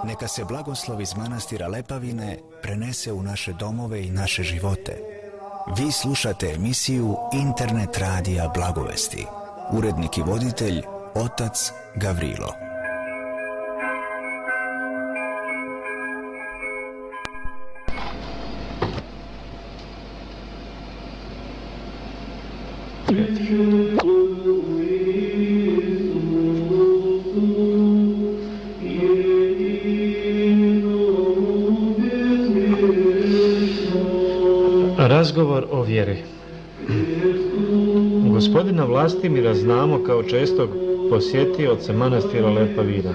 Neka se blagoslov iz manastira Lepavine prenese u naše domove i naše živote. Vi slušate emisiju Internet radija Blagovesti. Urednik i voditelj otac Gavrilo. Razgovor o vjeri. Gospodina Vlastimira znamo kao čestog posjetioca manastira Lepavina.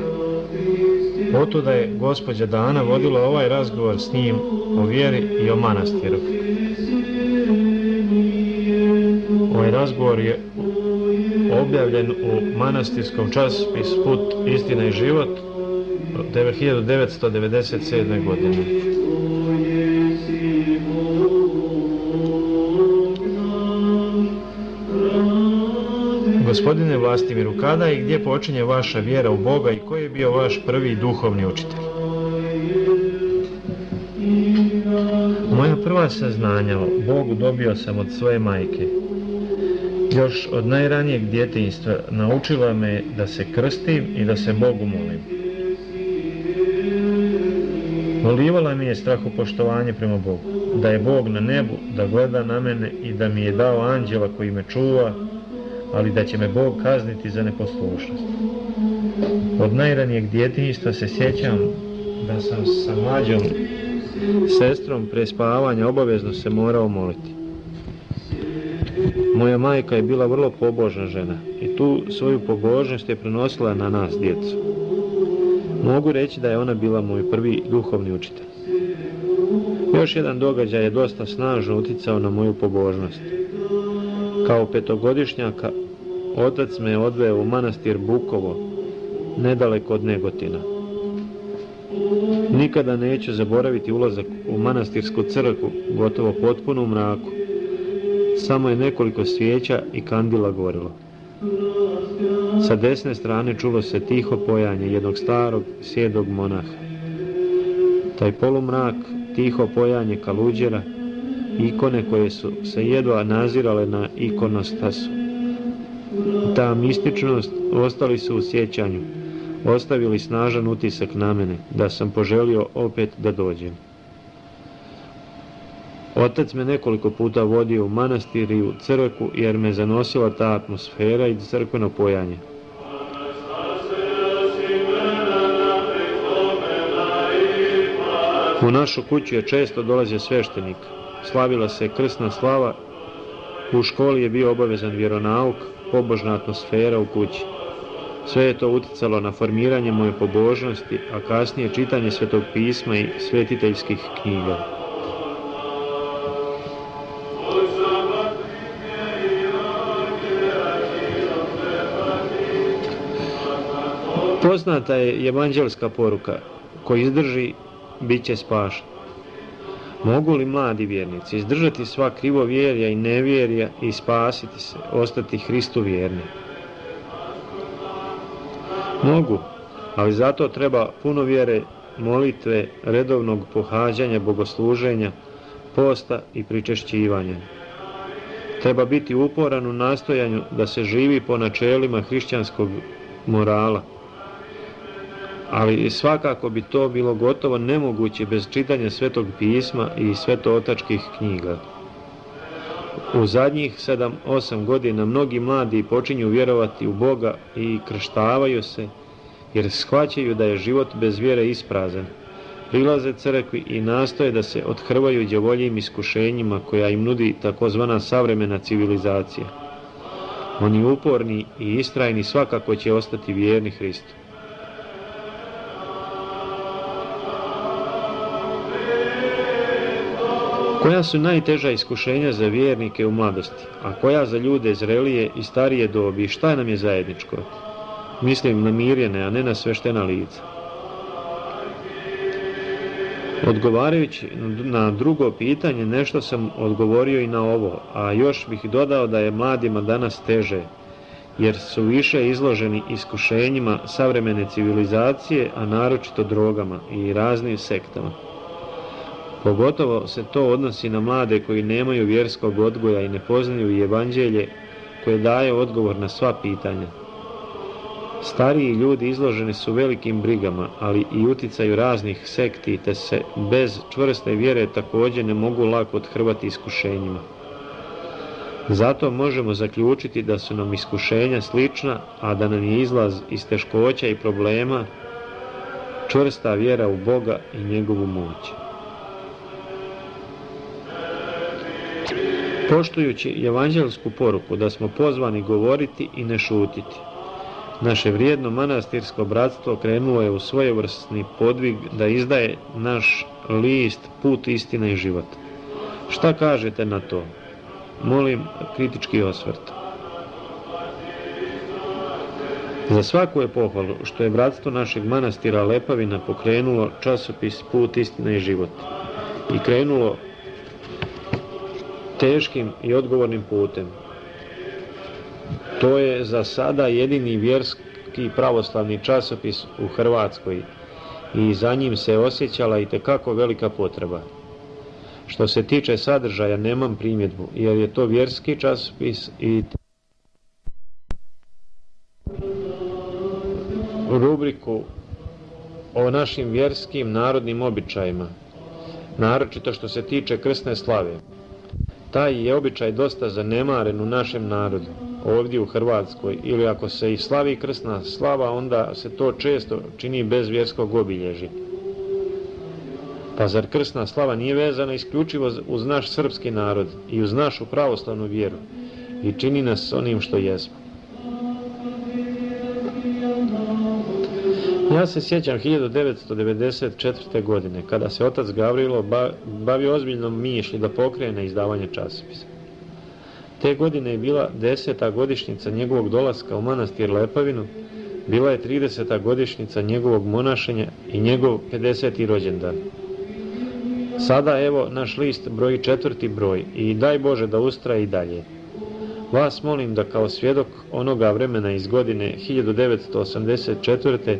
Otuda je gospođa Dana vodila ovaj razgovor s njim o vjeri i o manastiru. Ovaj razgovor je objavljen u manastirskom časopisu Put, istina i život 1997. godine. Gospodine Vlastimiru, kada i gdje počinje vaša vjera u Boga i koji je bio vaš prvi duhovni učitelj? Moja prva saznanja o Bogu dobio sam od svoje majke. Još od najranijeg djetinjstva naučila me da se krstim i da se Bogu molim. Ulivala mi je strahopoštovanje prema Bogu, da je Bog na nebu, da gleda na mene i da mi je dao anđela koji me čuva, ali da će me Bog kazniti za neposlušnost. Od najranijeg djetinjstva se sjećam da sam sa mlađom sestrom pre spavanja obavezno se morao moliti. Moja majka je bila vrlo pobožna žena i tu svoju pobožnost je prenosila na nas, djecu. Mogu reći da je ona bila moj prvi duhovni učitelj. Još jedan događaj je dosta snažno uticao na moju pobožnost. Kao petogodišnjaka otac me odveo u manastir Bukovo, nedaleko od Negotina. Nikada neću zaboraviti ulazak u manastirsku crkvu, gotovo potpuno u mraku. Samo je nekoliko svijeća i kandila gorilo. Sa desne strane čulo se tiho pojanje jednog starog, sjedog monaha. Taj polumrak, tiho pojanje kaluđera, ikone koje su se jedva nazirale na ikonostasu. Ta mističnost ostali su u sjećanju, ostavili snažan utisak na mene, da sam poželio opet da dođem. Otac me nekoliko puta vodio u manastir i u crkvu jer me zanosila ta atmosfera i crkveno pojanje. U našu kuću je često dolazio sveštenik. Slavila se krsna slava, u školi je bio obavezan vjeronauk, pobožna atmosfera u kući. Sve je to uticalo na formiranje moje pobožnosti, a kasnije čitanje Svetog pisma i svetiteljskih knjiga. Poznata je evanđelska poruka: ko izdrži, bit će spašen. Mogu li mladi vjernici izdržati sva krivovjerja i nevjerja i spasiti se, ostati Hristu vjerni? Mogu, ali zato treba puno vjere, molitve, redovnog pohađanja bogosluženja, posta i pričešćivanja. Treba biti uporan u nastojanju da se živi po načelima hrišćanskog morala. Ali svakako bi to bilo gotovo nemoguće bez čitanja Svetog pisma i svetootačkih knjiga. U zadnjih 7-8 godina mnogi mladi počinju vjerovati u Boga i krštavaju se jer shvaćaju da je život bez vjere isprazan. Prilaze crkvi i nastoje da se othrvaju đavoljim iskušenjima koja im nudi takozvana savremena civilizacija. Oni uporni i istrajni svakako će ostati vjerni Hristu. Koja su najteža iskušenja za vjernike u mladosti, a koja za ljude zrelije i starije dobi? Šta nam je zajedničko? Mislim na mirjene, a ne na sveštena lica. Odgovarajući na drugo pitanje, nešto sam odgovorio i na ovo, a još bih dodao da je mladima danas teže, jer su više izloženi iskušenjima savremene civilizacije, a naročito drogama i raznim sektama. Pogotovo se to odnosi na mlade koji nemaju vjerskog odgoja i ne poznaju evanđelje koje daje odgovor na sva pitanja. Stariji ljudi izloženi su velikim brigama, ali i uticaju raznih sekti, te se bez čvrste vjere također ne mogu lako othrvati iskušenjima. Zato možemo zaključiti da su nam iskušenja slična, a da nam je izlaz iz teškoća i problema čvrsta vjera u Boga i njegovu moć. Poštujući evanđelsku poruku da smo pozvani govoriti i ne šutiti, naše vrijedno manastirsko bratstvo krenulo je u svojevrsni podvig da izdaje naš list Put, istina i život. Šta kažete na to? Molim kritički osvrt. Za svaku je pohvalu što je bratstvo našeg manastira Lepavina pokrenulo časopis Put, istina i život i krenulo teškim i odgovornim putem. To je za sada jedini vjerski pravoslavni časopis u Hrvatskoj i za njim se osjećala itekako velika potreba. Što se tiče sadržaja, nemam primjedbu, jer je to vjerski časopis i rubriku o našim vjerskim narodnim običajima, naročito što se tiče krsne slave. Taj je običaj dosta zanemaren u našem narodu, ovdje u Hrvatskoj, ili ako se i slavi krsna slava, onda se to često čini bez vjerskog obilježja. Pa zar krsna slava nije vezana isključivo uz naš srpski narod i uz našu pravoslavnu vjeru i čini nas onim što jesmo? Ja se sjećam 1994. godine, kada se otac Gavrilo bavio ozbiljnom mišlju da pokrene izdavanje časopisa. Te godine je bila 10. godišnjica njegovog dolaska u manastir Lepavinu, bila je 30. godišnjica njegovog monašenja i njegov 50. rođendan. Sada evo naš list broji 4. broj i daj Bože da ustraje i dalje. Vas molim da kao svjedok onoga vremena iz godine 1984.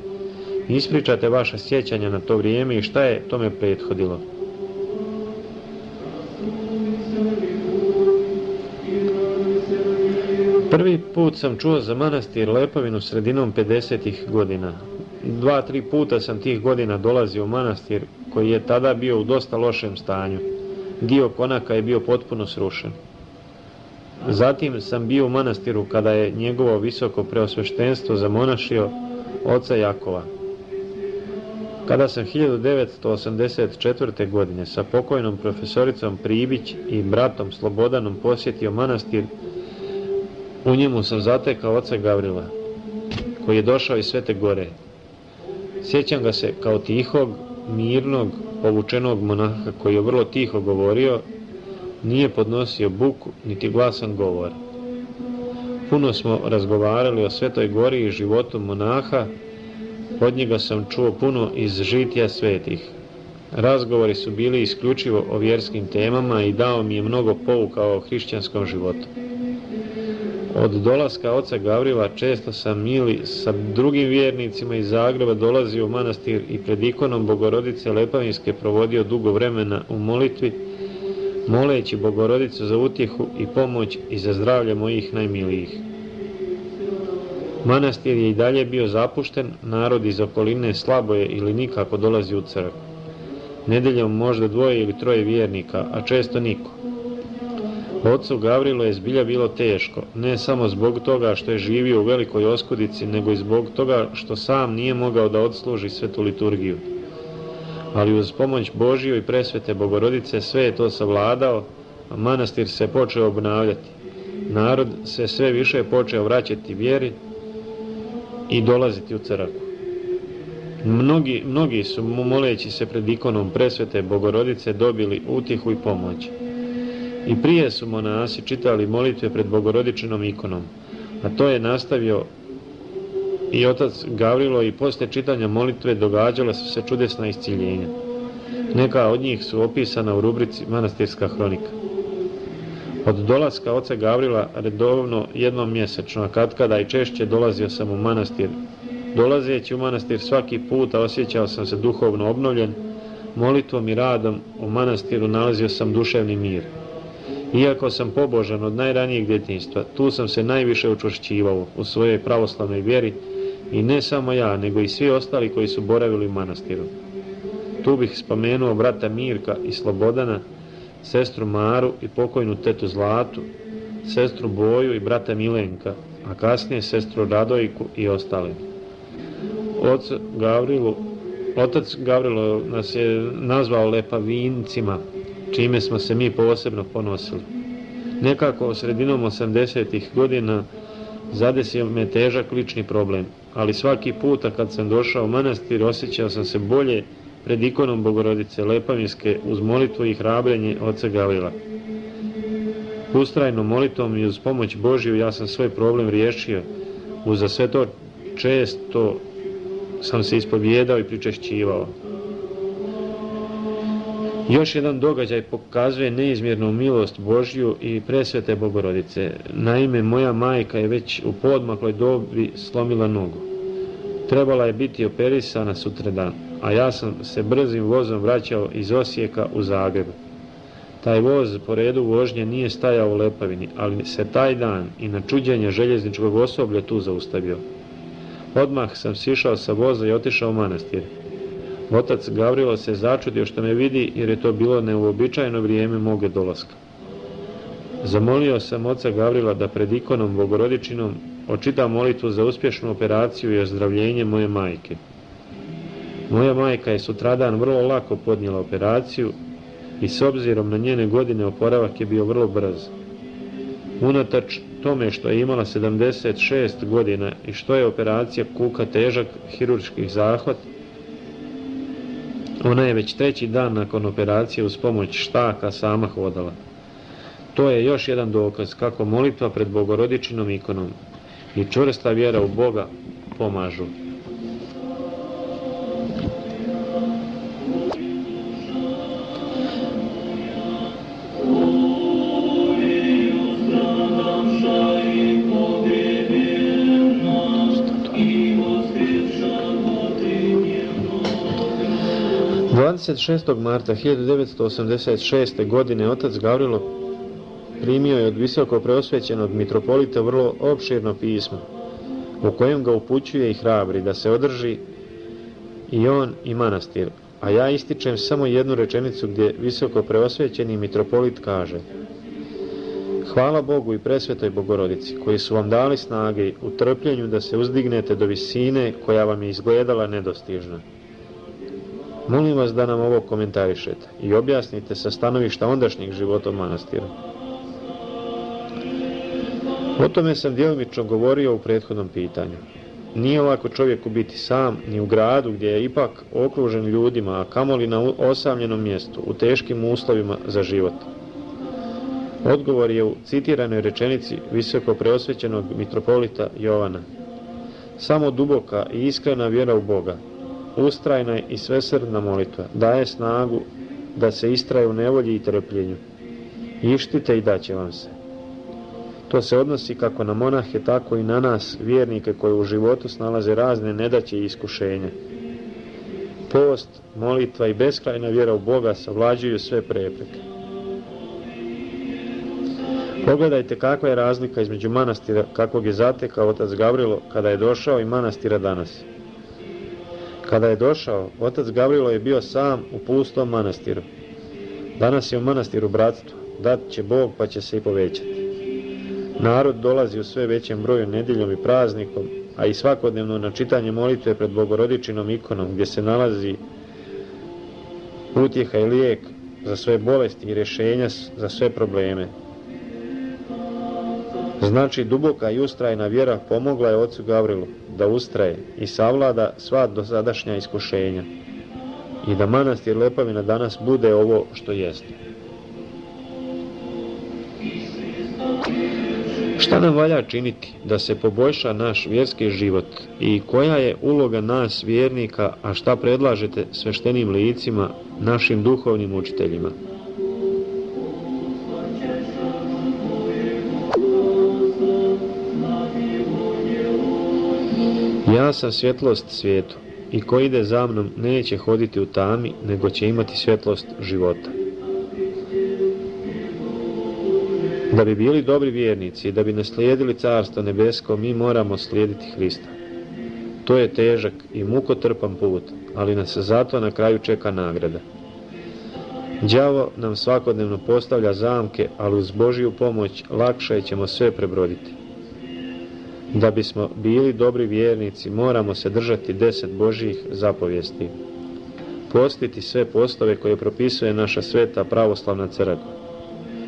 ispričate vaša sjećanja na to vrijeme i šta je tome prethodilo. Prvi put sam čuo za manastir Lepavinu sredinom 50. godina. 2-3 puta sam tih godina dolazio u manastir koji je tada bio u dosta lošem stanju. Dio konaka je bio potpuno srušen. Zatim sam bio u manastiru kada je njegovo visoko preosveštenstvo zamonašio oca Jakova. Kada sam 1984. godine sa pokojnom profesoricom Pribić i bratom Slobodanom posjetio manastir, u njemu sam zatekao oca Gavrila, koji je došao iz Svete Gore. Sjećam ga se kao tihog, mirnog, povučenog monaha koji je vrlo tiho govorio, nije podnosio buku niti glasan govor. Puno smo razgovarali o Svetoj Gori i životu monaha, od njega sam čuo puno iz žitija svetih. Razgovori su bili isključivo o vjerskim temama i dao mi je mnogo pouka o hrišćanskom životu. Od dolaska oca Gavrila često sam ili sa drugim vjernicima iz Zagreba dolazio u manastir i pred ikonom Bogorodice Lepavinske provodio dugo vremena u molitvi, moleći Bogorodicu za utjehu i pomoć i za zdravlje mojih najmilijih. Manastir je i dalje bio zapušten, narod iz okoline slabo je ili nikako dolazi u crkvu. Nedeljom možda 2 ili 3 vjernika, a često niko. Ocu Gavrilo je zbilja bilo teško, ne samo zbog toga što je živio u velikoj oskudici, nego i zbog toga što sam nije mogao da odsluži svetu liturgiju. Ali uz pomoć Božju i presvete Bogorodice sve je to savladao, a manastir se počeo obnavljati. Narod se sve više počeo vraćati vjeri i dolaziti u crkvu. Mnogi su moleći se pred ikonom presvete Bogorodice dobili utjehu i pomoć. I prije su monasi čitali molitve pred Bogorodičinom ikonom, a to je nastavio i otac Gavrilo i poslije čitanja molitve događala su se čudesna isciljenja. Neka od njih su opisana u rubrici Manastirska hronika. Od dolaska oca Gavrila redovno jednom mjesečno, a katkada i češće, dolazio sam u manastir. Dolazeći u manastir svaki puta osjećao sam se duhovno obnovljen, molitvom i radom u manastiru nalazio sam duševni mir. Iako sam pobožan od najranijeg djetinjstva, tu sam se najviše učvršćivao u svojoj pravoslavnoj vjeri i ne samo ja, nego i svi ostali koji su boravili u manastiru. Tu bih spomenuo brata Mirka i Slobodana, sestru Maru i pokojnu tetu Zlatu, sestru Boju i brata Milenka, a kasnije sestru Radojku i ostale. Otac Gavrilo nas je nazvao lepavincima, čime smo se mi posebno ponosili. Nekako sredinom 80-ih godina zadesio me težak lični problem, ali svaki puta kad sam došao u manastir osjećao sam se bolje pred ikonom Bogorodice Lepavinske uz molitvu i hrabrenje oca Gavrila. Ustrajnom molitvom i uz pomoć Božju ja sam svoj problem riješio. Uza sve to često sam se ispovijedao i pričešćivao. Još jedan događaj pokazuje neizmjernu milost Božju i presvete Bogorodice. Naime, moja majka je već u poodmakloj dobi slomila nogu. Trebala je biti operisana sutradan, a ja sam se brzim vozom vraćao iz Osijeka u Zagreb. Taj voz po redu vožnje nije stajao u Lepavini, ali se taj dan i na čuđenje željezničkog osoblja tu zaustavio. Odmah sam sišao sa voza i otišao u manastir. Otac Gavrilo se začudio što me vidi, jer je to bilo neuobičajeno vrijeme moga dolaska. Zamolio sam oca Gavrila da pred ikonom Bogorodičinom očita molitvu za uspješnu operaciju i ozdravljenje moje majke. Moja majka je sutradan vrlo lako podnijela operaciju i s obzirom na njene godine oporavak je bio vrlo brz. Unatoč tome što je imala 76 godina i što je operacija kuka težak hirurški zahvat, ona je već 3. dan nakon operacije uz pomoć štaka sama hodala. To je još jedan dokaz kako molitva pred Bogorodičinom ikonom i čvrsta vjera u Boga pomažu. Marta 26. marta 1986. godine otac Gavrilo primio je od visoko preosvećenog mitropolita vrlo opširno pismo, u kojem ga upućuje i hrabri da se održi i on i manastir, a ja ističem samo jednu rečenicu gdje visoko preosvećeni mitropolit kaže: hvala Bogu i presvetoj Bogorodici, koji su vam dali snage u trpljenju da se uzdignete do visine koja vam je izgledala nedostižna. Molim vas da nam ovo komentarišete i objasnite sa stanovišta ondašnjeg života u manastiru. O tome sam djelomično govorio u prethodnom pitanju. Nije lako čovjeku biti sam, ni u gradu gdje je ipak okružen ljudima, a kamoli na osamljenom mjestu, u teškim uslovima za život. Odgovor je u citiranoj rečenici visoko preosvećenog mitropolita Jovana. Samo duboka i iskrena vjera u Boga, ustrajna i svesrdna molitva daje snagu da se istraje u nevolji i trpljenju. Ištite i daće vam se. To se odnosi kako na monahe, tako i na nas, vjernike koji u životu snalaze razne nedaće i iskušenja. Post, molitva i beskrajna vjera u Boga savlađuju sve prepreke. Pogledajte kakva je razlika između manastira kakvog je zatekao otac Gavrilo kada je došao i manastira danas. Kada je došao, otac Gavrilo je bio sam u pustom manastiru. Danas je u manastiru bratstvo, dat će Bog pa će se i povećati. Narod dolazi u sve većem broju nedjeljom i praznikom, a i svakodnevno na čitanje molitve pred Bogorodičinom ikonom, gdje se nalazi utjeha i lijek za sve bolesti i rješenja za sve probleme. Znači, duboka i ustrajna vjera pomogla je ocu Gavrilu da ustraje i savlada sva dosadašnja iskušenja i da manastir Lepavina danas bude ovo što jeste. Šta nam valja činiti da se poboljša naš vjerski život i koja je uloga nas vjernika, a šta predlažete sveštenim licima, našim duhovnim učiteljima? Ja sam svjetlost svijetu i ko ide za mnom neće hoditi u tami, nego će imati svjetlost života. Da bi bili dobri vjernici i da bi naslijedili Carstvo nebesko, mi moramo slijediti Hrista. To je težak i mukotrpan put, ali nas zato na kraju čeka nagrada. Đavo nam svakodnevno postavlja zamke, ali uz Božju pomoć lakše ćemo sve prebroditi. Da bismo bili dobri vjernici, moramo se držati 10 Božjih zapovijesti. Postiti sve postove koje propisuje naša sveta pravoslavna crkva.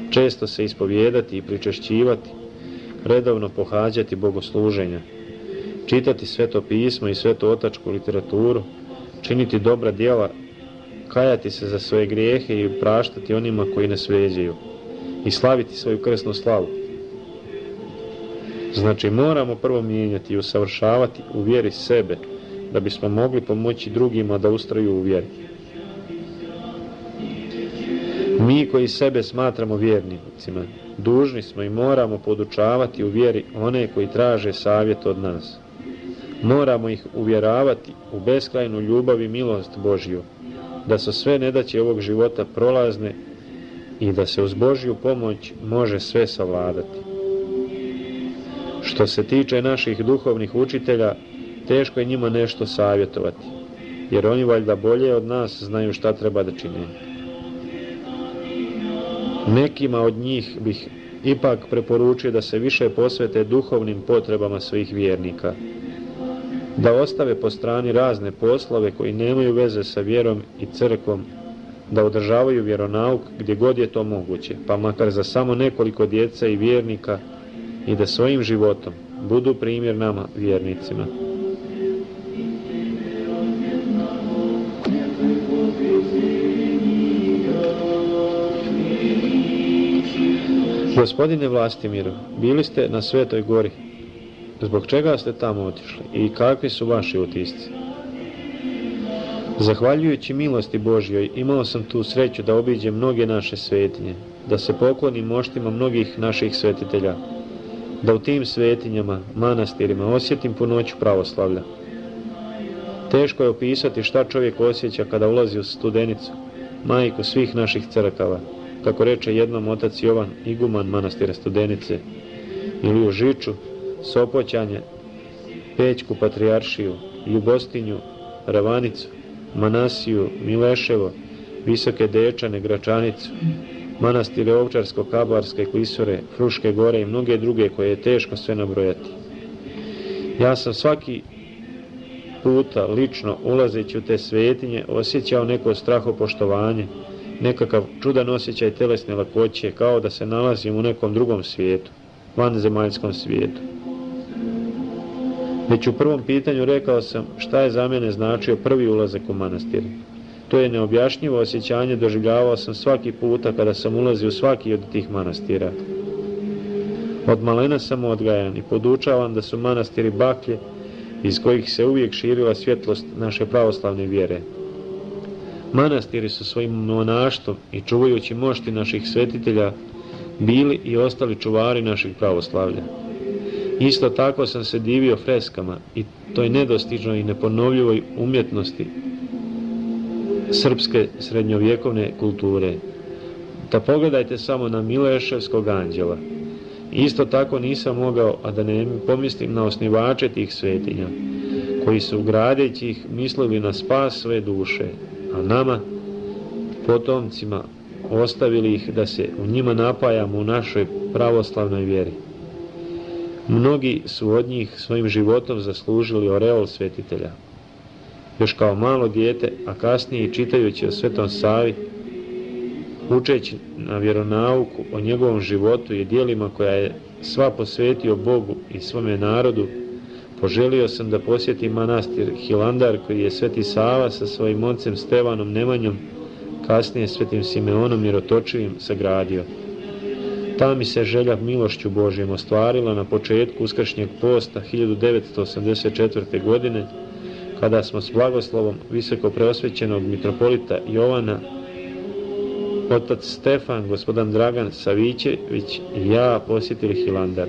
Često se ispovijedati i pričešćivati, redovno pohađati bogosluženja, čitati sveto pismo i sveto-otačku literaturu, činiti dobra djela, kajati se za svoje grijehe i praštati onima koji nas vrijeđaju i slaviti svoju krsnu slavu. Znači, moramo prvo mijenjati i usavršavati u vjeri sebe, da bismo mogli pomoći drugima da ustraju u vjeri. Mi koji sebe smatramo vjernicima, dužni smo i moramo podučavati u vjeri one koji traže savjet od nas. Moramo ih uvjeravati u beskrajnu ljubav i milost Božju, da su sve nedaće ovog života prolazne i da se uz Božju pomoć može sve savladati. Što se tiče naših duhovnih učitelja, teško je njima nešto savjetovati, jer oni valjda bolje od nas znaju šta treba da čine. Nekima od njih bih ipak preporučio da se više posvete duhovnim potrebama svojih vjernika, da ostave po strani razne poslove koji nemaju veze sa vjerom i crkvom, da održavaju vjeronauk gdje god je to moguće, pa makar za samo nekoliko djece i vjernika, i da svojim životom budu primjer nama vjernicima. Gospodine Vlastimiru, bili ste na Svetoj gori. Zbog čega ste tamo otišli i kakvi su vaši utisci? Zahvaljujući milosti Božjoj, imao sam tu sreću da obiđem mnoge naše svetinje, da se poklonim moštima mnogih naših svetitelja, da u tim svetinjama, manastirima osjetim punoću pravoslavlja. Teško je opisati šta čovjek osjeća kada ulazi u Studenicu, majku svih naših crkava, kako reče jednom otac Jovan, iguman manastira Studenice, ili u Žiču, Sopoćanje, Pećku patrijaršiju, Ljubostinju, Ravanicu, Manasiju, Mileševo, Visoke Dečane, Gračanicu, manastire Ovčarsko-Kablarske klisure, Fruške gore i mnoge druge koje je teško sve nabrojati. Ja sam svaki puta lično ulazeći u te svetinje osjećao neko strahopoštovanje, nekakav čudan osjećaj telesne lakoće, kao da se nalazim u nekom drugom svijetu, vanzemaljskom svijetu. Već u prvom pitanju rekao sam šta je za mene značio prvi ulazak u manastir. To je neobjašnjivo osjećanje doživljavao sam svaki puta kada sam ulazio u svaki od tih manastira. Od malena sam odgajan i podučavam da su manastiri baklje iz kojih se uvijek širila svjetlost naše pravoslavne vjere. Manastiri su svojim monaštvom i čuvajući mošti naših svetitelja bili i ostali čuvari našeg pravoslavlja. Isto tako sam se divio freskama i toj nedostižnoj i neponovljivoj umjetnosti srpske srednjovjekovne kulture. Da pogledajte samo na Mileševskog anđela. Isto tako nisam mogao, a da ne pomislim na osnivače tih svetinja, koji su gradeći ih mislili na spas sve duše, a nama, potomcima, ostavili ih da se u njima napajamo u našoj pravoslavnoj vjeri. Mnogi su od njih svojim životom zaslužili oreol svetitelja. Još kao malo dijete, a kasnije i čitajući o Svetom Savi, učeći na vjeronauku o njegovom životu i djelima koja je sva posvetio Bogu i svome narodu, poželio sam da posjetim manastir Hilandar koji je Sveti Sava sa svojim ocem Stevanom Nemanjom, kasnije Svetim Simeonom Mirotočivim, sagradio. Ta mi se želja milošću Božjom ostvarila na početku uskršnjeg posta 1984. godine, kada smo s blagoslovom visoko preosvećenog mitropolita Jovana, otac Stefan, gospodin Dragan Savićević i ja posjetili Hilandar.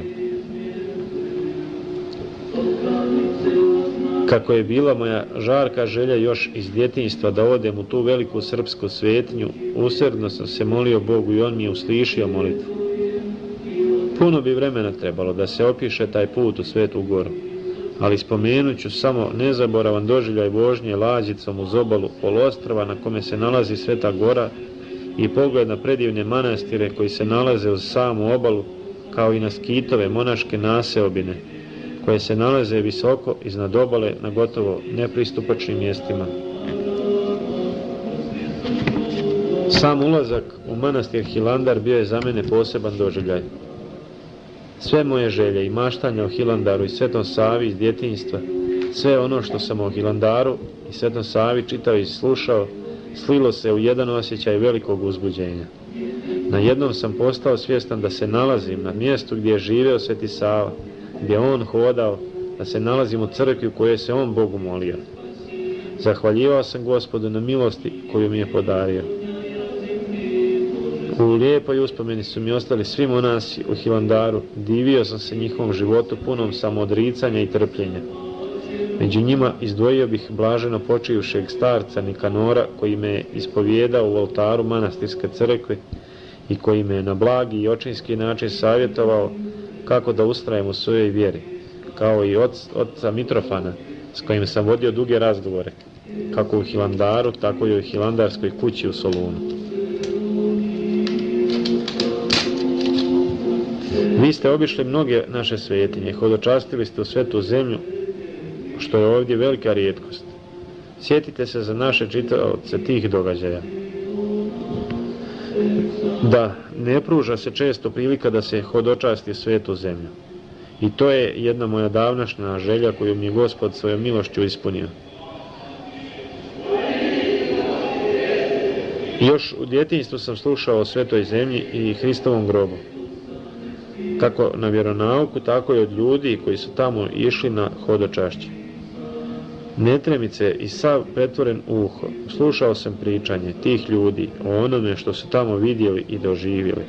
Kako je bila moja žarka želja još iz djetinjstva da odem u tu veliku srpsku svetinju, usrdno sam se molio Bogu i on mi je uslišio molitvu. Puno bi vremena trebalo da se opiše taj put u Svetu Goru, ali spomenut ću samo nezaboravan doživljaj vožnje lađicom uz obalu poluostrva na kome se nalazi Sveta Gora i pogled na predivne manastire koji se nalaze uz samu obalu, kao i na skitove monaške naseobine koje se nalaze visoko iznad obale na gotovo nepristupačnim mjestima. Sam ulazak u manastir Hilandar bio je za mene poseban doživljaj. Sve moje želje i maštanja o Hilandaru i Svetom Savi iz djetinjstva, sve ono što sam o Hilandaru i Svetom Savi čitao i slušao, slilo se u jedan osjećaj velikog uzbuđenja. Najednom sam postao svjestan da se nalazim na mjestu gdje je živeo Sveti Sava, gdje on hodao, da se nalazim u crkvi u kojoj se on Bogu molio. Zahvaljivao sam Gospodu na milosti koju mi je podario. U lijepoj uspomeni su mi ostali svi monasi u Hilandaru, divio sam se njihovom životu punom samoodricanja i trpljenja. Među njima izdvojio bih blaženo počivšeg starca Nikanora, koji me je ispovijedao u oltaru manastirske crkve i koji me je na blagi i očinski način savjetovao kako da ustrajem u svojoj vjeri, kao i oca Mitrofana, s kojim sam vodio duge razgovore, kako u Hilandaru, tako i u Hilandarskoj kući u Solunu. Vi ste obišli mnoge naše svetinje, hodočastili ste u svetu zemlju, što je ovdje velika rijetkost. Sjetite se za naše čitaoce tih događaja. Da, ne pruža se često prilika da se hodočasti u svetu zemlju. I to je jedna moja davnašnja želja koju mi je Gospod svojom milošću ispunio. Još u djetinjstvu sam slušao o svetoj zemlji i Hristovom grobu. Kako na vjeronauku, tako i od ljudi koji su tamo išli na hodočašće. Netremice i sav pretvoren uho, slušao sam pričanje tih ljudi o onome što su tamo vidjeli i doživjeli.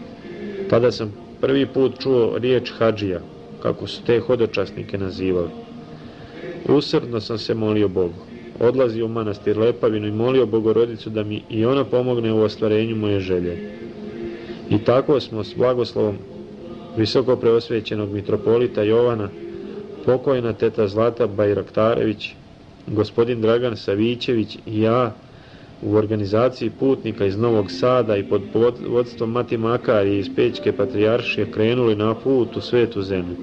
Tada sam prvi put čuo riječ hadžija, kako su te hodočasnike nazivali. Usrdno sam se molio Bogu, odlazio u manastir Lepavinu i molio Bogorodicu da mi i ona pomogne u ostvarenju moje želje. I tako smo s blagoslovom visoko preosvećenog mitropolita Jovana, pokojna teta Zlata Bajraktarević, gospodin Dragan Savićević i ja u organizaciji putnika iz Novog Sada i pod vodstvom Mati Makarije iz Pećke patrijaršije krenuli na put u svetu zemlju.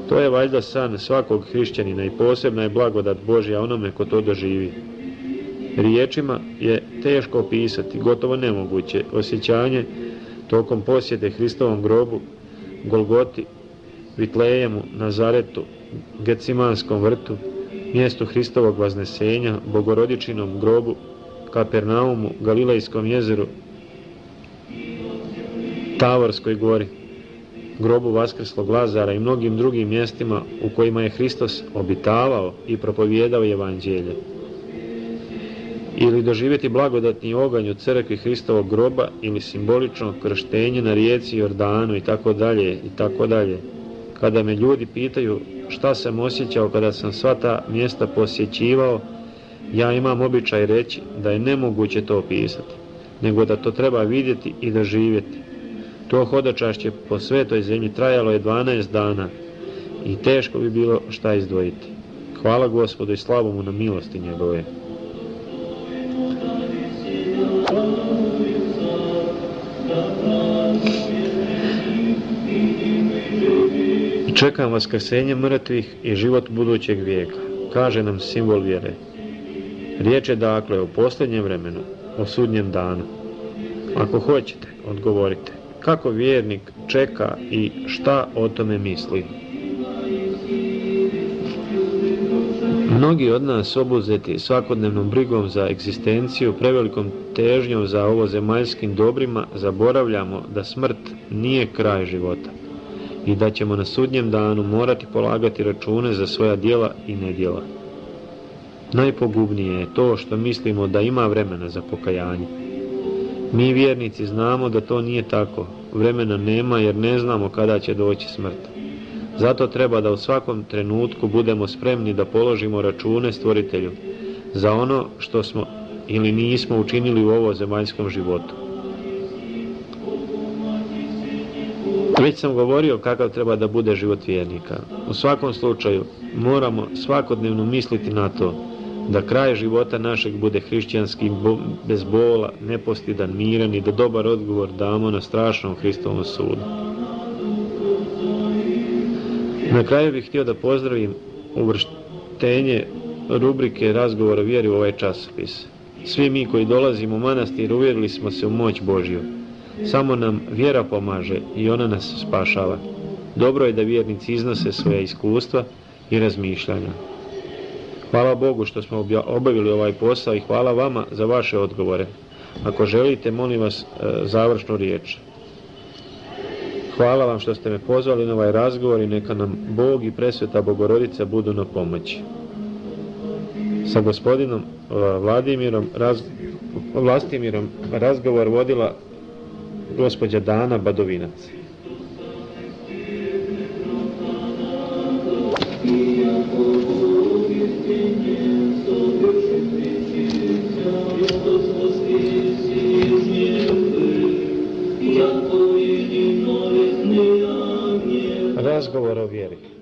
To je valjda san svakog hrišćanina i posebna je blagodat Božja onome ko to doživi. Riječima je teško opisati, gotovo nemoguće, osjećanje tokom posjete Hristovom grobu, Golgoti, Vitlejemu, Nazaretu, Gecimanskom vrtu, mjestu Hristovog vaznesenja, Bogorodičinom grobu, Kapernaumu, Galilejskom jezeru, Tavorskoj gori, grobu vaskrslog Lazara i mnogim drugim mjestima u kojima je Hristos obitavao i propovijedao evanđelje. Ili doživjeti blagodatni oganj u crkvi Hristovog groba ili simbolično krštenje na rijeci Jordanu i tako dalje i tako dalje. Kada me ljudi pitaju šta sam osjećao kada sam sva ta mjesta posjećivao, ja imam običaj reći da je nemoguće to opisati, nego da to treba vidjeti i doživjeti. To hodočašće po svetoj zemlji trajalo je 12 dana i teško bi bilo šta izdvojiti. Hvala Gospodu i slavu mu na milosti njegove. Čekam vaskrsenje mrtvih i život budućeg vijeka, kaže nam simbol vjere. Riječ je dakle o posljednjem vremenu, o sudnjem danu. Ako hoćete, odgovorite, kako vjernik čeka i šta o tome misli? Mnogi od nas obuzeti svakodnevnom brigom za egzistenciju, prevelikom težnjom za ovozemaljskim dobrima, zaboravljamo da smrt nije kraj života i da ćemo na sudnjem danu morati polagati račune za svoja djela i nedjela. Najpogubnije je to što mislimo da ima vremena za pokajanje. Mi vjernici znamo da to nije tako. Vremena nema jer ne znamo kada će doći smrt. Zato treba da u svakom trenutku budemo spremni da položimo račune Stvoritelju za ono što smo ili nismo učinili u ovom zemaljskom životu. Već sam govorio kakav treba da bude život vjernika. U svakom slučaju moramo svakodnevno misliti na to da kraj života našeg bude hrišćanski, bez bola, nepostidan, miran i da dobar odgovor damo na strašnom Hristovom sudu. Na kraju bih htio da pozdravim uvrštenje rubrike Razgovor o vjeri u ovaj časopis. Svi mi koji dolazimo u manastir uvjerili smo se u moć Božju. Samo nam vjera pomaže i ona nas spašava. Dobro je da vjernici iznose svoje iskustva i razmišljanja. Hvala Bogu što smo obavili ovaj posao i hvala vama za vaše odgovore. Ako želite, molim vas završnu riječ. Hvala vam što ste me pozvali na ovaj razgovor i neka nam Bog i Presveta Bogorodica budu na pomoći. Sa gospodinom Vlastimirom razgovor vodila gospođa Dana Badovinac. Razgovor o vjeri.